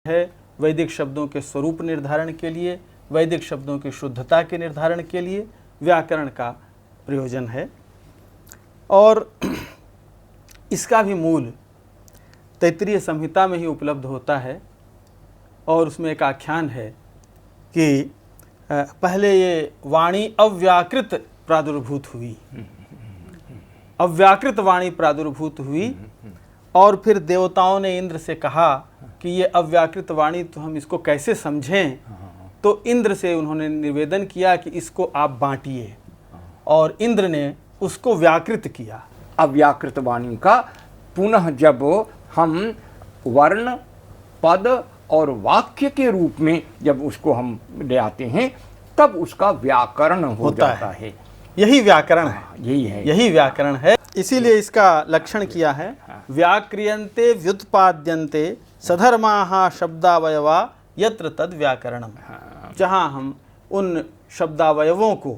है वैदिक शब्दों के स्वरूप निर्धारण के लिए, वैदिक शब्दों की शुद्धता के निर्धारण के लिए व्याकरण का प्रयोजन है। और इसका भी मूल तैत्तिरीय संहिता में ही उपलब्ध होता है। और उसमें एक आख्यान है कि पहले ये वाणी अव्याकृत प्रादुर्भूत हुई, अव्याकृत वाणी प्रादुर्भूत हुई, और फिर देवताओं ने इंद्र से कहा कि ये अव्याकृत वाणी तो हम इसको कैसे समझें। तो इंद्र से उन्होंने निवेदन किया कि इसको आप बांटिए, और इंद्र ने उसको व्याकृत किया। अव्याकृत वाणी का पुनः जब हम वर्ण, पद और वाक्य के रूप में जब उसको हम ले आते हैं तब उसका व्याकरण हो जाता है। यही व्याकरण है, यही व्याकरण है। इसीलिए इसका लक्षण किया है, व्याक्रियन्ते व्युत्पाद्यन्ते सधर्माः शब्दावयवा यत्र तद व्याकरणम। जहाँ हम उन शब्दावयवों को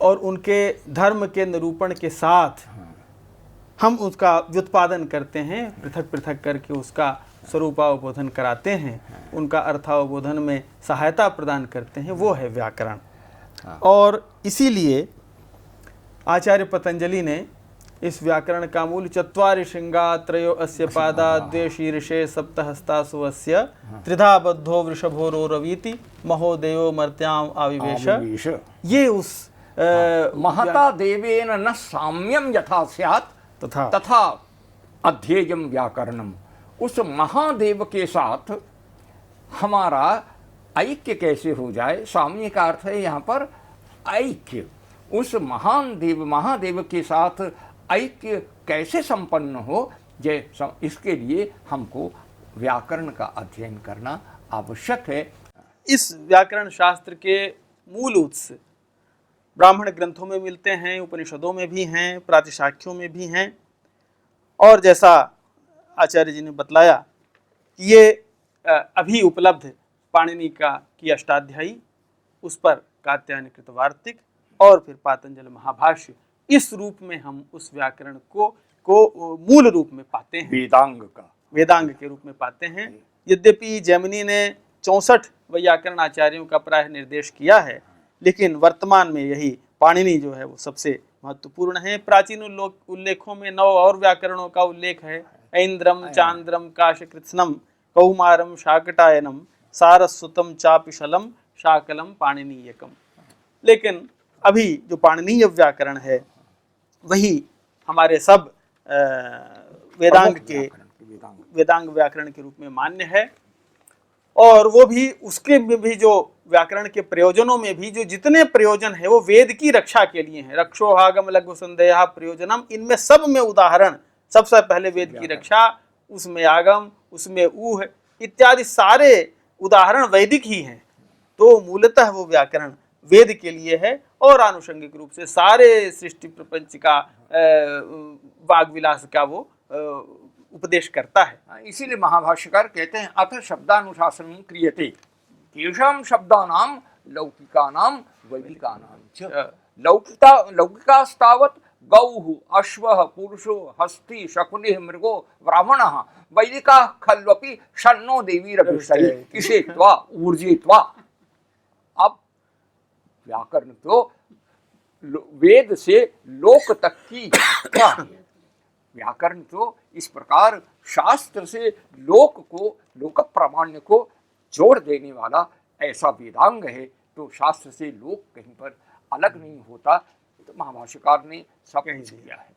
और उनके धर्म के निरूपण के साथ हम उसका व्युत्पादन करते हैं, पृथक पृथक करके उसका स्वरूपावबोधन कराते हैं, उनका अर्थावबोधन में सहायता प्रदान करते हैं, वो है व्याकरण। और इसीलिए आचार्य पतंजलि ने इस व्याकरण का मूल चत्वारि श्रृंगा त्रयो अस्य पादा द्वे शीर्षे सप्तहस्तासु अस्य त्रिधा बद्धो वृषभो रवीति महोदेयो मर्त्याम आविवेश। ये उस महता देवेन न साम्यम यथा स्यात् तथा अध्येयम व्याकरणम। उस महादेव के साथ हमारा ऐक्य कैसे हो जाए। साम्य का अर्थ है यहाँ पर ऐक्य। उस महादेव के साथ ऐक्य कैसे संपन्न हो, इसके लिए हमको व्याकरण का अध्ययन करना आवश्यक है। इस व्याकरण शास्त्र के मूल उत्स ब्राह्मण ग्रंथों में मिलते हैं, उपनिषदों में भी हैं, प्रातिशाख्यों में भी हैं। और जैसा आचार्य जी ने बतलाया कि ये अभी उपलब्ध पाणिनि की अष्टाध्यायी, उस पर कात्यायनकृत वार्तिक और फिर पातंजल महाभाष्य, इस रूप में हम उस व्याकरण को मूल रूप में पाते हैं, वेदांग के रूप में पाते हैं। यद्यपि जैमिनी ने 64 व्याकरण आचार्यों का प्राय निर्देश किया है, लेकिन वर्तमान में यही पाणिनि जो है वो सबसे महत्वपूर्ण है। प्राचीन उल्लेखों में 9 और व्याकरणों का उल्लेख है। ऐन्द्रम, चांद्रम, काशकृत्स्नम, कौमारम, शाकटायनम, सारस्वतम, चापिशलम, शाकलम, पाणिनीयकम। लेकिन अभी जो पाणिनीय व्याकरण है वही हमारे सब वेदांग व्याकरण के रूप में मान्य है। और वो भी उसके में भी जो व्याकरण के प्रयोजनों में भी जो जितने प्रयोजन है वो वेद की रक्षा के लिए हैं। रक्षोहागम लघु संदेहा प्रयोजनम, इनमें सब में उदाहरण सबसे पहले वेद की रक्षा, उसमें आगम, उसमें ऊह इत्यादि सारे उदाहरण वैदिक ही हैं। तो मूलतः वो व्याकरण वेद के लिए है और आनुषंगिक रूप से सारे सृष्टि प्रपंच का वाग विलास का वो उपदेश करता है। इसीलिए महाभाष्यकार कहते हैं अथ शब्दानुशासनं क्रियते केषां शब्दानां लौकिकानां वैदिकानां च। लौकिकास्तावत् गौः, अश्वः, पुरुषो, हस्ती, शकुनिः, मृगो, ब्राह्मणः। वैदिकाः खल्वपि शन्नो देवीरभिषये इषेत्वा ऊर्जित्वा। अब व्याकरण तो वेद से लोक तक की यात्रा है। व्याकरण तो इस प्रकार शास्त्र से लोक प्रामाण्य को जोड़ देने वाला ऐसा वेदांग है। तो शास्त्र से लोक कहीं पर अलग नहीं होता। तो महाभाष्यकार ने सब कह दिया है।